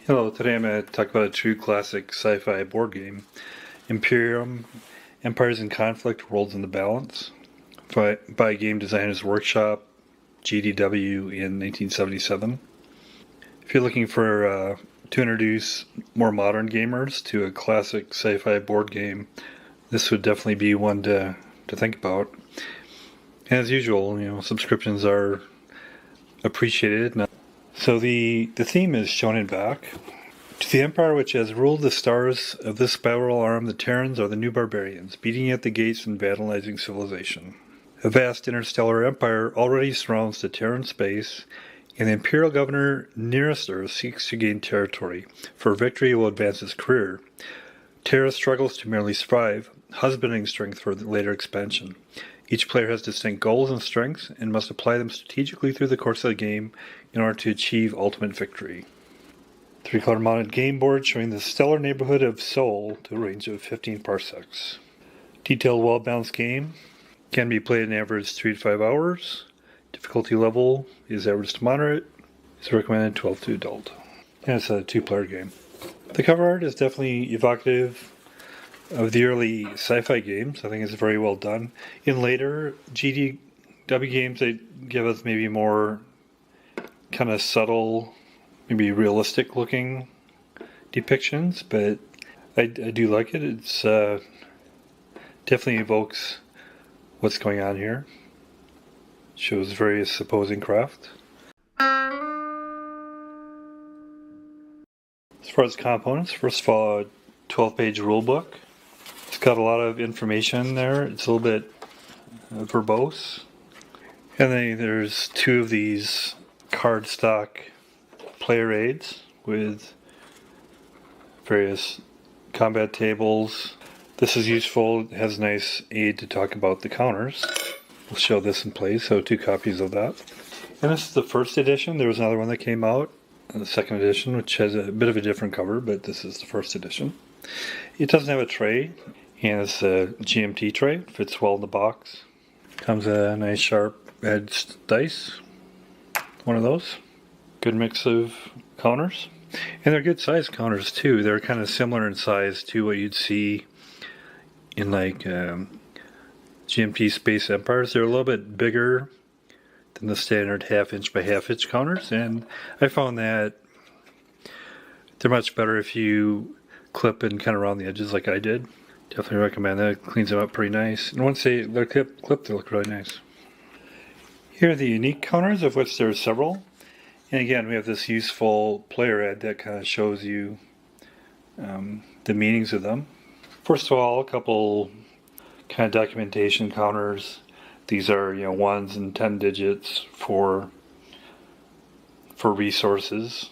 Hello, today I'm going to talk about a true classic sci-fi board game, Imperium, Empires in Conflict, Worlds in the Balance, by Game Designers Workshop, GDW in 1977. If you're looking for to introduce more modern gamers to a classic sci-fi board game, this would definitely be one to think about. And as usual, subscriptions are appreciated. So the theme is shown in back. To the empire which has ruled the stars of this spiral arm, the Terrans are the new barbarians, beating at the gates and vandalizing civilization. A vast interstellar empire already surrounds the Terran space, and the imperial governor nearest Earth seeks to gain territory. For victory will advance his career. Terra struggles to merely survive, husbanding strength for later expansion. Each player has distinct goals and strengths, and must apply them strategically through the course of the game in order to achieve ultimate victory. 3-color mounted game board showing the stellar neighborhood of Sol to a range of 15 parsecs. Detailed, well-balanced game. Can be played in average 3 to 5 hours. Difficulty level is average to moderate. Is recommended 12 to adult. And it's a 2-player game. The cover art is definitely evocative of the early sci-fi games. I think it's very well done. In later GDW games, they give us maybe more kind of subtle, maybe realistic looking depictions, but I do like it. It's definitely evokes what's going on here. Shows various opposing craft. As far as components, first of all, a 12-page rule book. It's got a lot of information there. It's a little bit verbose. And then there's 2 of these cardstock player aids with various combat tables. This is useful. It has a nice aid to talk about the counters. We'll show this in place, so 2 copies of that. And this is the first edition. There was another one that came out, the second edition, which has a bit of a different cover, but this is the first edition. It doesn't have a tray, and it's a GMT tray. Fits well in the box. Comes a nice sharp-edged dice. One of those. Good mix of counters. And they're good size counters too. They're kind of similar in size to what you'd see in like GMT Space Empires. They're a little bit bigger than the standard 1/2 inch by 1/2 inch counters, and I found that they're much better if you clip and kind of around the edges like I did. Definitely recommend that. It cleans them up pretty nice. And once they're clipped, they look really nice. Here are the unique counters, of which there are several. And again, we have this useful player aid that kind of shows you the meanings of them. First of all, a couple kind of documentation counters. These are 1s and 10 digits for resources.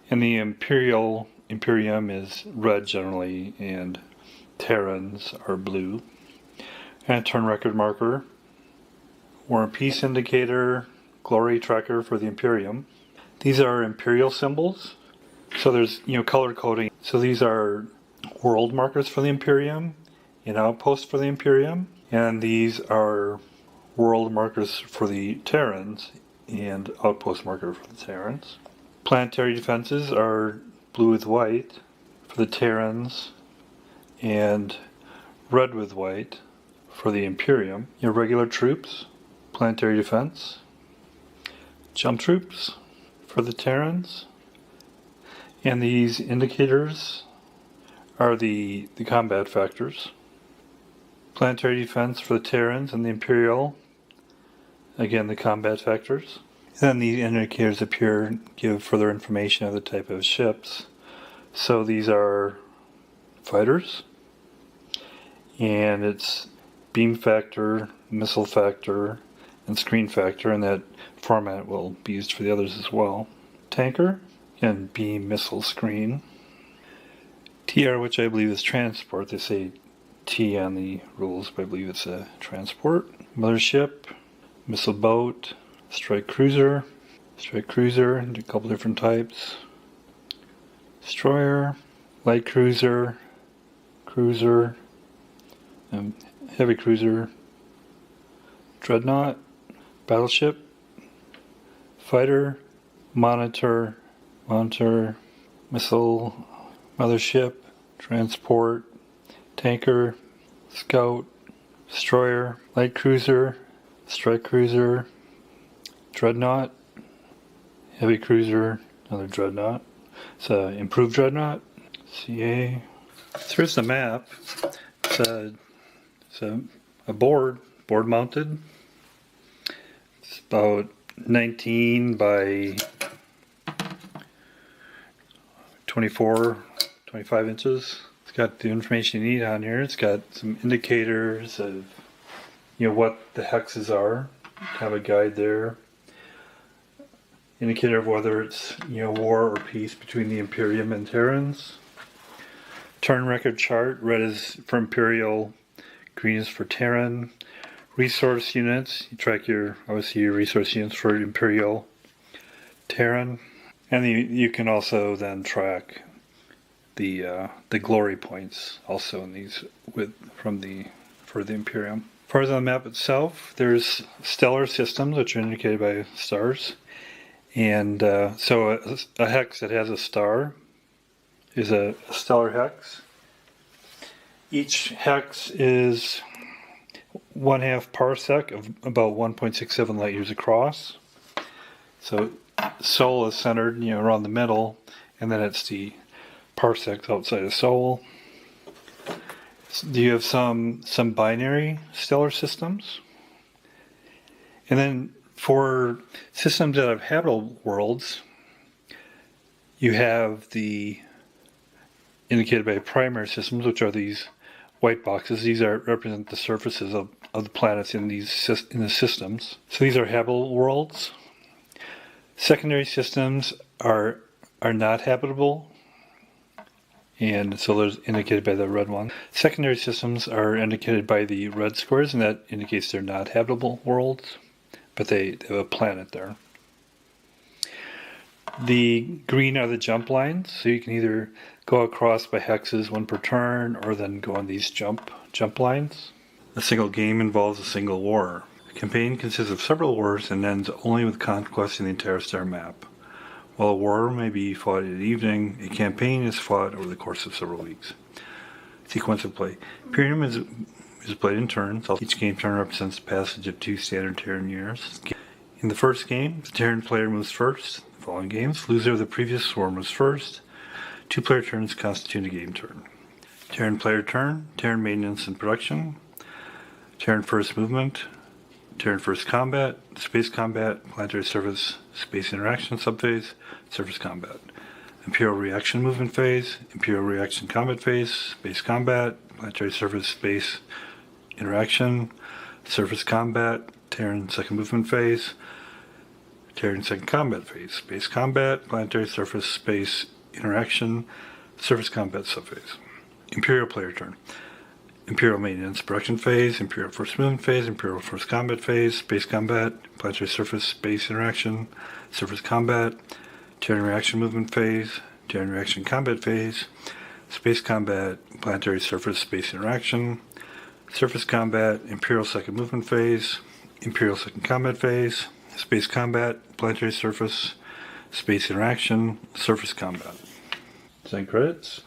And the Imperium is red generally, and Terrans are blue. And a turn record marker. War and Peace indicator. Glory tracker for the Imperium. These are Imperial symbols. So there's color coding. So these are world markers for the Imperium and outposts for the Imperium. And these are world markers for the Terrans and outpost marker for the Terrans. Planetary defenses are blue with white for the Terrans and red with white for the Imperium. Regular troops, planetary defense. Jump troops for the Terrans. And these indicators are the combat factors. Planetary defense for the Terrans and the Imperial. Again, the combat factors. And then the indicators give further information of the type of ships. So these are fighters. And it's beam factor, missile factor, and screen factor, and that format will be used for the others as well. Tanker and beam, missile, screen. TR, which I believe is transport. They say T on the rules, but I believe it's a transport. Mothership, missile boat, strike cruiser, and a couple different types. Destroyer, light cruiser, heavy cruiser, dreadnought, battleship, fighter, monitor, missile, mothership, transport, tanker, scout, destroyer, light cruiser, strike cruiser, dreadnought, heavy cruiser, another dreadnought. It's an improved dreadnought, CA. So here's the map. It's a board mounted. It's about 19 by 24, 25 inches. It's got the information you need on here. It's got some indicators of what the hexes are. Have a guide there. Indicator of whether it's war or peace between the Imperium and Terrans. Turn record chart. Red is for Imperial, green is for Terran. Resource units. You track obviously your resource units for Imperial, Terran, and you can also then track the glory points also in these for the Imperium. As far as on the map itself, there's stellar systems which are indicated by stars, and so a hex that has a star is a stellar hex. Each hex is 1/2 parsec of about 1.67 light years across. So Sol is centered around the middle, and then it's the parsecs outside of Sol. Do you have some binary stellar systems? And then for systems that have habitable worlds, you have the indicated by primary systems, which are these white boxes. These represent the surfaces of the planets in the systems. So these are habitable worlds. Secondary systems are not habitable, and so those indicated by the red one. Secondary systems are indicated by the red squares, and that indicates they're not habitable worlds, but they have a planet there. The green are the jump lines, so you can either go across by hexes, one per turn, or then go on these jump lines. A single game involves a single war. A campaign consists of several wars and ends only with conquesting the entire star map. While a war may be fought in the evening, a campaign is fought over the course of several weeks. Sequence of play. Imperium is played in turns. Each game turn represents the passage of 2 standard Terran years. In the first game, the Terran player moves first. The following games, loser of the previous war moves first. 2-player turns constitute a game turn. Terran player turn, Terran maintenance and production, Terran first movement, Terran first combat, space combat, planetary surface, space interaction subphase, surface combat. Imperial reaction movement phase, Imperial reaction combat phase, space combat, planetary surface, space interaction, surface combat, Terran second movement phase, Terran second combat phase, space combat, planetary surface, space interaction, surface combat subphase. Imperial player turn. Imperial maintenance production phase, Imperial first movement phase, Imperial first combat phase, space combat, planetary surface, space interaction, surface combat, Terran reaction movement phase, Terran reaction combat phase, space combat, planetary surface, space interaction, surface combat, Imperial second movement phase, Imperial second combat phase, space combat, planetary surface, space interaction, surface combat. Design credits,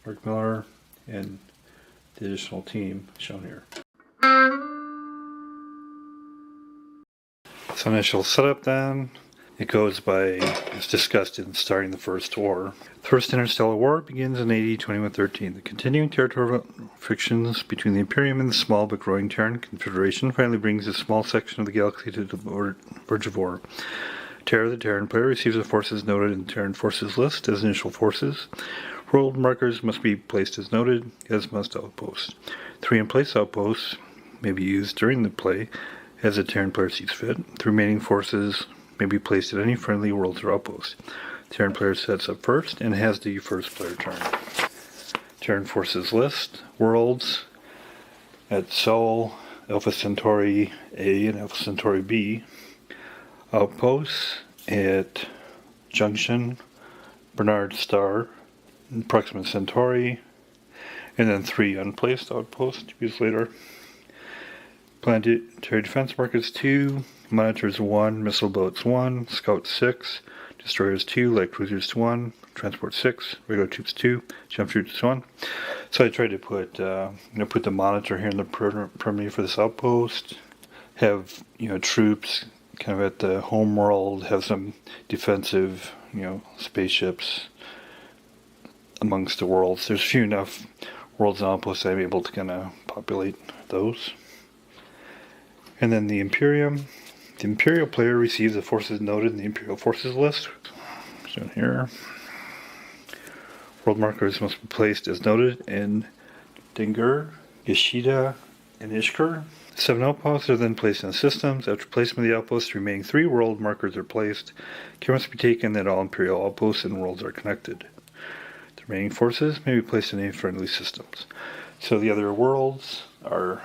Mark Miller, and the additional team shown here. So initial setup then, it goes by, as discussed in starting the First War. The First Interstellar War begins in AD 2113. The continuing territorial frictions between the Imperium and the small but growing Terran Confederation finally brings a small section of the galaxy to the verge of war. Terra, the Terran player, receives the forces noted in the Terran forces list as initial forces. World markers must be placed as noted, as must outposts. 3 in-place outposts may be used during the play as the Terran player sees fit. The remaining forces may be placed at any friendly worlds or outposts. The Terran player sets up first and has the first player turn. Terran forces list, worlds at Sol, Alpha Centauri A and Alpha Centauri B. Outposts at Junction, Bernard Star, Proxima Centauri, and then 3 unplaced outposts to be used later. Planetary defense markers 2, monitors 1, missile boats 1, scouts 6, destroyers 2, light cruisers 1, transport 6, regular troops 2, jump troops 1. So I tried to put put the monitor here in the perimeter for this outpost, have troops kind of at the home world, have some defensive spaceships amongst the worlds. There's few enough worlds and outposts I'm able to kind of populate those. And then the Imperium. The Imperial player receives the forces noted in the Imperial forces list. So here, world markers must be placed as noted in Dengur, Yashida, and Ishkur. 7 outposts are then placed in the systems. After placement of the outposts, the remaining 3 world markers are placed. Care must be taken that all Imperial outposts and worlds are connected. The remaining forces may be placed in any friendly systems. So the other worlds are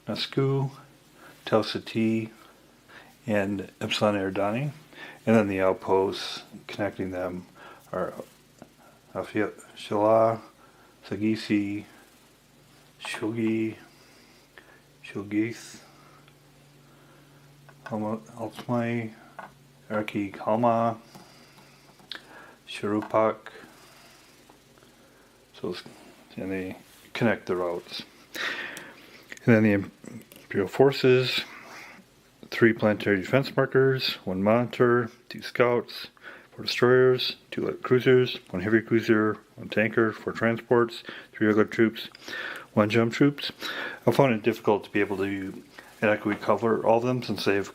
Nasku, Telsati, and Epsilon Erdani. And then the outposts connecting them are Shala, Sagisi, Shulgi, Shulgith, Altmai, Arki Kalma, Sharupak. And they connect the routes. And then the Imperial forces, 3 planetary defense markers, 1 monitor, 2 scouts, 4 destroyers, 2 light cruisers, 1 heavy cruiser, 1 tanker, 4 transports, 3 regular troops, 1 jump troops. I found it difficult to be able to adequately cover all of them since they have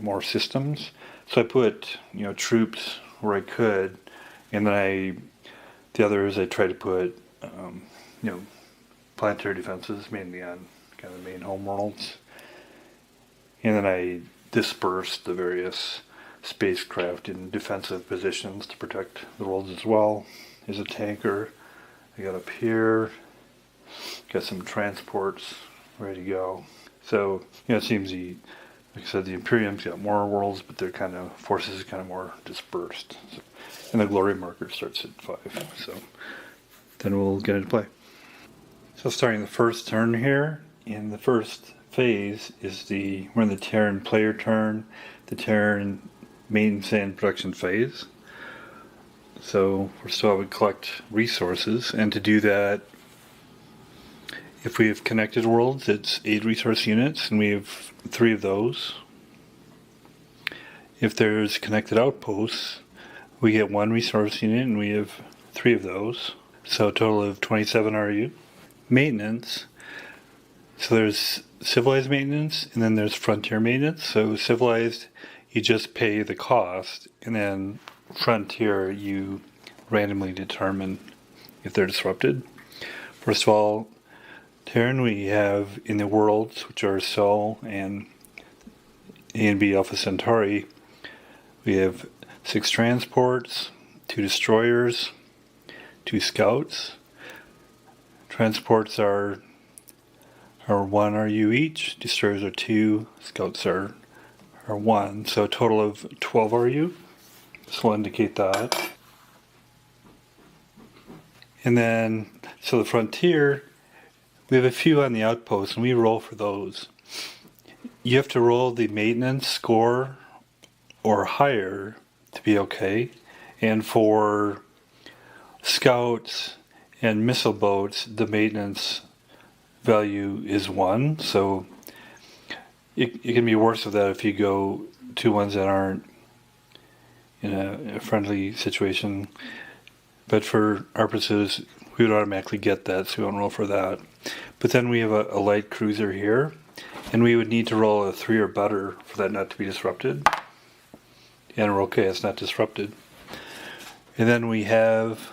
more systems. So I put troops where I could, and then the others I try to put planetary defenses mainly on kind of the main home worlds. And then I dispersed the various spacecraft in defensive positions to protect the worlds as well. There's a tanker I got up here. Got some transports ready to go. So, it seems like I said, the Imperium's got more worlds, but their kind of forces are kind of more dispersed. So, and the glory marker starts at 5. So then we'll get into play. So starting the first turn here, in the first phase we're in the Terran player turn, the Terran maintenance and production phase. So first of all, we collect resources, and to do that, if we have connected worlds, it's 8 resource units, and we have 3 of those. If there's connected outposts, we get 1 resource unit, and we have 3 of those. So a total of 27 RU. Maintenance. So there's civilized maintenance, and then there's frontier maintenance. So civilized, you just pay the cost, and then frontier, you randomly determine if they're disrupted. First of all, Terran, we have in the worlds, which are Sol and A and B Alpha Centauri, we have 6 transports, 2 destroyers, 2 scouts. Transports are 1 RU each, destroyers are 2, scouts are 1, so a total of 12 RU. This will indicate that. And then, so the frontier, we have a few on the outposts, and we roll for those. You have to roll the maintenance score or higher to be okay. And for scouts and missile boats, the maintenance value is 1. So it can be worse of that if you go to ones that aren't in a friendly situation. But for our purposes, we would automatically get that, so we won't roll for that. But then we have a light cruiser here, and we would need to roll a 3 or better for that not to be disrupted. And we're okay, it's not disrupted. And then we have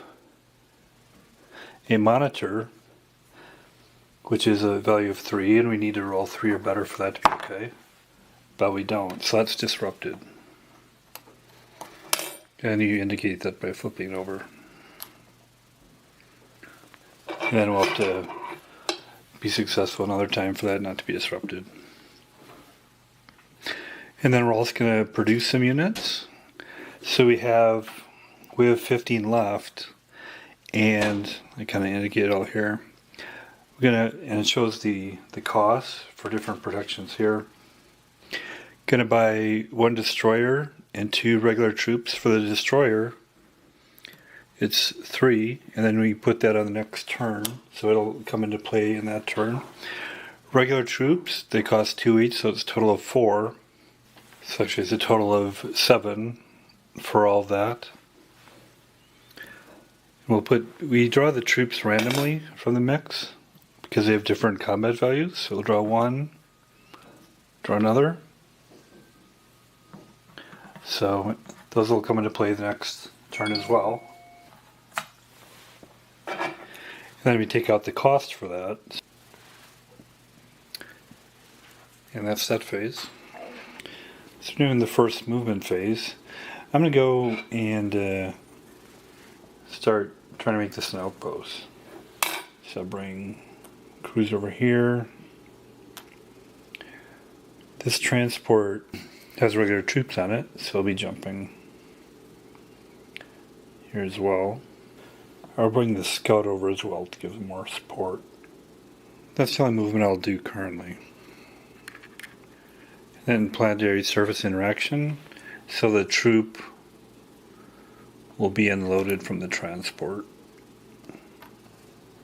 a monitor, which is a value of 3, and we need to roll 3 or better for that to be okay. But we don't, so that's disrupted. And you indicate that by flipping it over. And then we'll have to be successful another time for that not to be disrupted. And then we're also going to produce some units. So we have 15 left, and I kind of indicate it all here. And it shows the costs for different protections here. Going to buy 1 destroyer and 2 regular troops. For the destroyer, it's 3, and then we put that on the next turn, so it'll come into play in that turn. Regular troops, they cost 2 each, so it's a total of 4. So actually it's a total of 7 for all of that. We draw the troops randomly from the mix because they have different combat values. So we'll draw 1, draw another. So those will come into play the next turn as well. And then we take out the cost for that. And that's that phase. So doing the first movement phase, I'm going to go and start trying to make this an outpost. So I'll bring cruise over here. This transport has regular troops on it, so I'll be jumping here as well. I'll bring the scout over as well to give them more support. That's the only movement I'll do currently. Then planetary surface interaction, so the troop will be unloaded from the transport.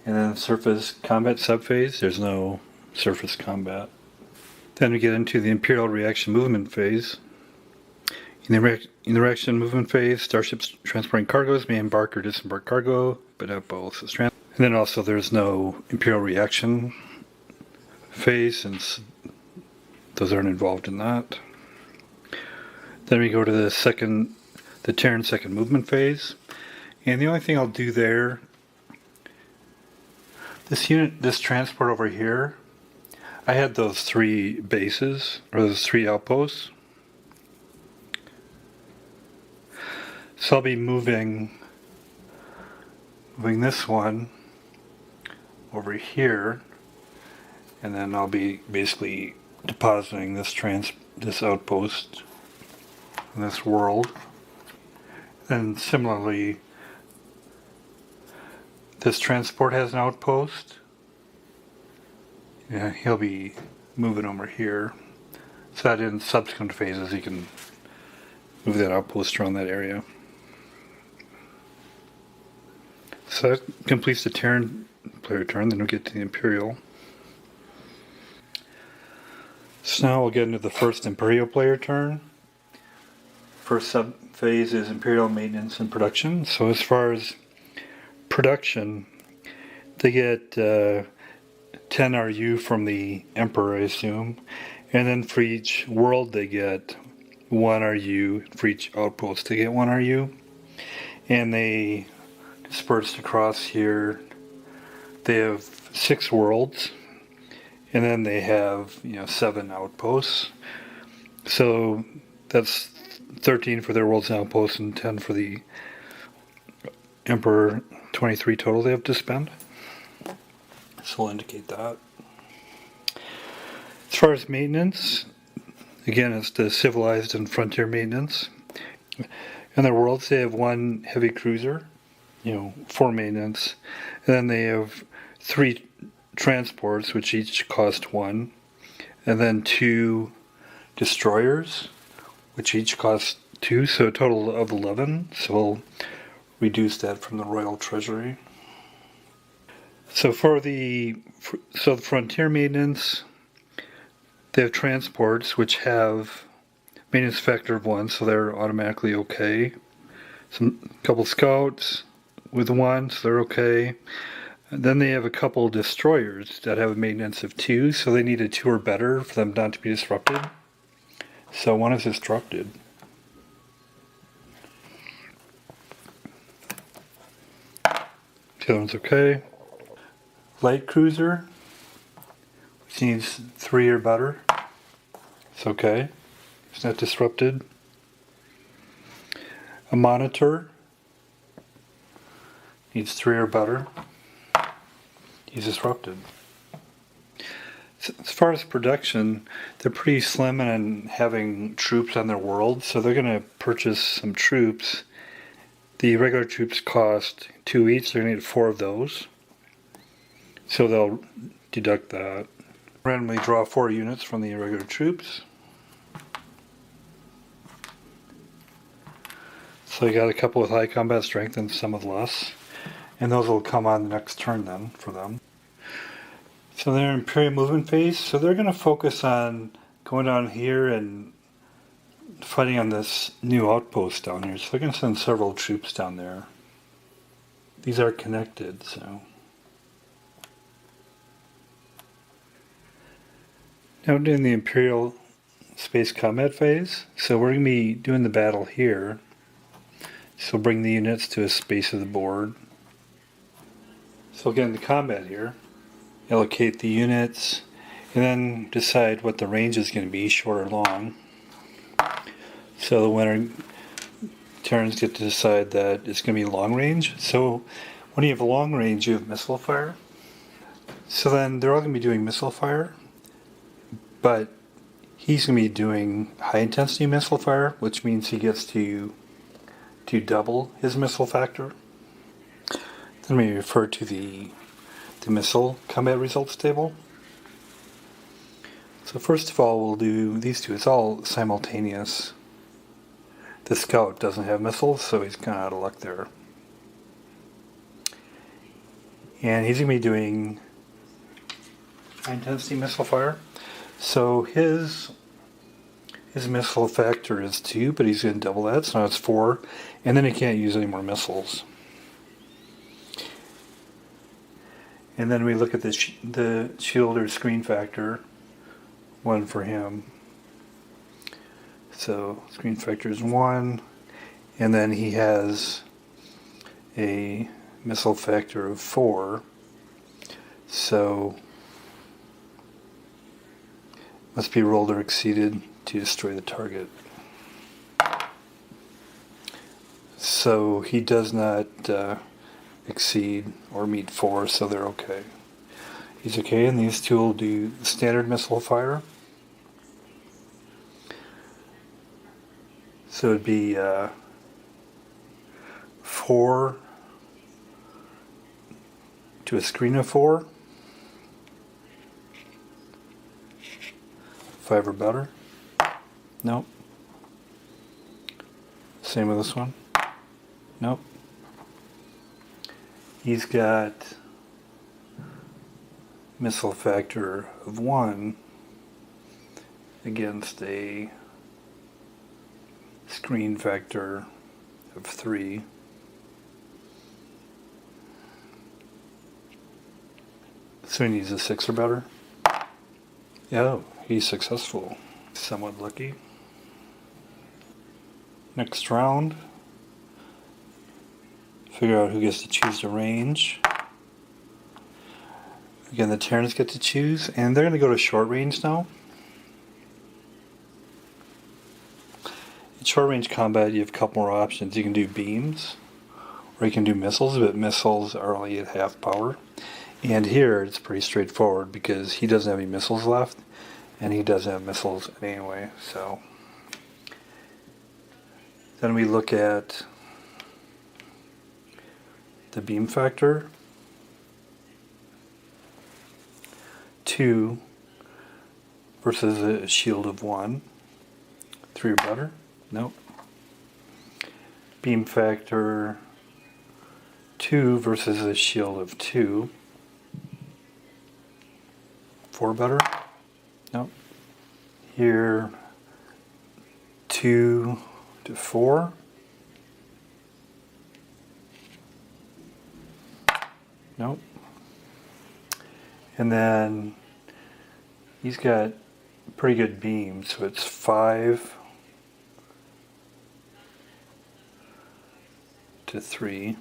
And then surface combat subphase, there's no surface combat. Then we get into the Imperial reaction movement phase. In the reaction movement phase, starships transporting cargoes may embark or disembark cargo, but not both. And then also there's no Imperial reaction phase, since those aren't involved in that. Then we go to the Terran second movement phase. And the only thing I'll do there, this transport over here, I had those 3 bases, or those 3 outposts. So I'll be moving this one over here, and then I'll be basically depositing this outpost in this world. And similarly, this transport has an outpost. Yeah, he'll be moving over here, so that in subsequent phases he can move that outpost around that area. So that completes the Terran player turn. Then we'll get to the Imperial. So now we'll get into the first Imperial player turn. First sub-phase is Imperial maintenance and production. So as far as production, they get 10 RU from the Emperor, I assume. And then for each world they get 1 RU. For each outpost they get 1 RU. And they dispersed across here. They have 6 worlds. And then they have 7 outposts. So that's 13 for their worlds and outposts and 10 for the Emperor. 23 total they have to spend. So we'll indicate that. As far as maintenance, again it's the civilized and frontier maintenance. In their worlds they have 1 heavy cruiser, for maintenance. And then they have 3 transports, which each cost 1. And then 2 destroyers, which each cost 2, so a total of 11. So we'll reduce that from the Royal Treasury. So the frontier maintenance, they have transports which have maintenance factor of 1, so they're automatically okay. Couple scouts with 1, so they're okay. And then they have a couple destroyers that have a maintenance of 2, so they need a 2 or better for them not to be disrupted. So 1 is disrupted. The other one's okay. Light cruiser, which needs 3 or better. It's okay. It's not disrupted. A monitor needs 3 or better. He's disrupted. As far as production, they're pretty slim on having troops on their world, so they're going to purchase some troops. The regular troops cost 2 each, they're going to need 4 of those. So they'll deduct that. Randomly draw 4 units from the regular troops. So I got a couple with high combat strength and some with less. And those will come on the next turn then for them. So they're in Imperium movement phase, so they're going to focus on going down here and fighting on this new outpost down here. So they're going to send several troops down there. These are connected, so. Now we're doing the Imperial space combat phase. So we're going to be doing the battle here. So bring the units to a space of the board. So we'll get into combat here. Allocate the units, and then decide what the range is going to be, short or long. So the winner Terrans get to decide that it's going to be long range. So when you have long range, you have missile fire. So then they're all going to be doing missile fire, but he's going to be doing high intensity missile fire, which means he gets to double his missile factor. Then we refer to the missile combat results table. So first of all, we'll do these two. It's all simultaneous. The scout doesn't have missiles, so he's kind of out of luck there. And he's going to be doing high intensity missile fire. So his missile factor is 2, but he's going to double that, so now it's 4. And then he can't use any more missiles. And then we look at the shield or screen factor, 1 for him. So screen factor is 1, and then he has a missile factor of 4. So must be rolled or exceeded to destroy the target. So he does not exceed or meet 4, so they're okay. He's okay, and these two will do standard missile fire. So it'd be 4 to a screen of 4. 5 or better. Nope. Same with this one. Nope. He's got missile factor of 1 against a screen factor of 3. So he needs a 6 or better. Oh, he's successful. Somewhat lucky. Next round. Figure out who gets to choose the range. Again, the Terrans get to choose, and they're going to go to short range now. In short range combat, you have a couple more options. You can do beams, or you can do missiles, but missiles are only at half power. And here, it's pretty straightforward because he doesn't have any missiles left, and he doesn't have missiles anyway. So then we look at the beam factor. 2 versus a shield of 1. 3 or better? Nope. Beam factor 2 versus a shield of 2. 4 better? Nope. Here 2 to 4. Nope. And then he's got pretty good beam, so it's 5 to 3.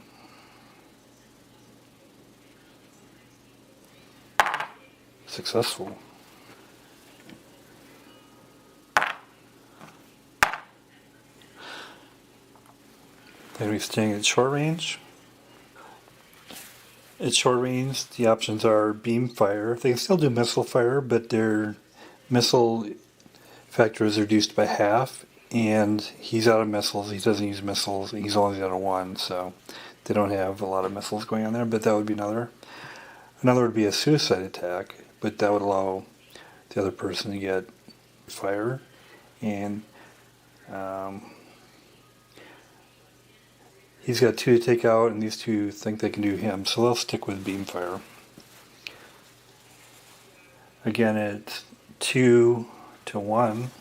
Successful. Then we're staying at short range. At short range, the options are beam fire. They can still do missile fire, but their missile factor is reduced by half, and he's out of missiles. He doesn't use missiles. He's only out of 1, so they don't have a lot of missiles going on there, but that would be another. Another would be a suicide attack, but that would allow the other person to get fire, and He's got 2 to take out, and these 2 think they can do him, so they'll stick with beam fire. Again, it's 2 to 1.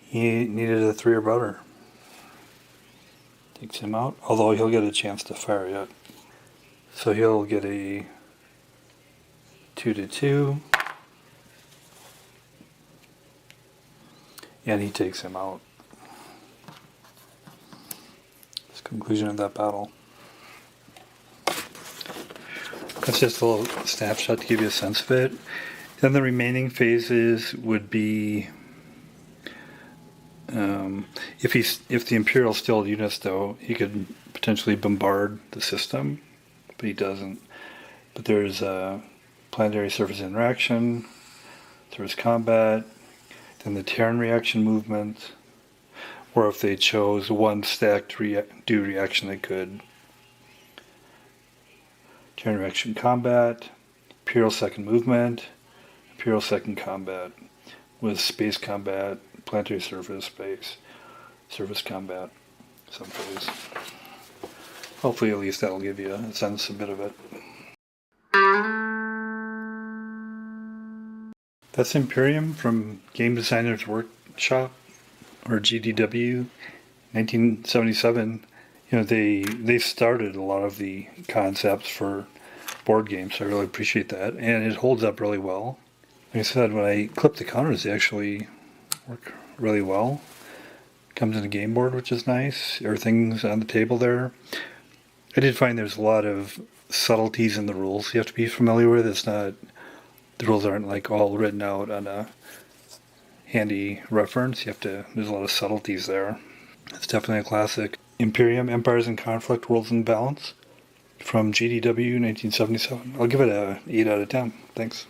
He needed a 3 or better. Takes him out, although he'll get a chance to fire yet. So he'll get a 2 to 2. And he takes him out. That's the conclusion of that battle. That's just a little snapshot to give you a sense of it. Then the remaining phases would be if the Imperial still units, though, he could potentially bombard the system, but he doesn't. But there's planetary surface interaction, surface combat, then the Terran reaction movement, or if they chose one stacked do reaction, they could. Terran reaction combat, Imperial second movement, Imperial second combat, with space combat, planetary surface, space, surface combat, some phase. Hopefully at least that'll give you a sense, a bit of it. That's Imperium from Game Designer's Workshop, or GDW, 1977. You know, they started a lot of the concepts for board games, so I really appreciate that. And it holds up really well. Like I said, when I clip the counters, they actually work really well. Comes in a game board, which is nice. Everything's on the table there. I did find there's a lot of subtleties in the rules you have to be familiar with. It's not, the rules aren't like all written out on a handy reference. There's a lot of subtleties there. It's definitely a classic. Imperium, Empires in Conflict, Worlds in Balance, from GDW 1977. I'll give it a 8 out of 10. Thanks.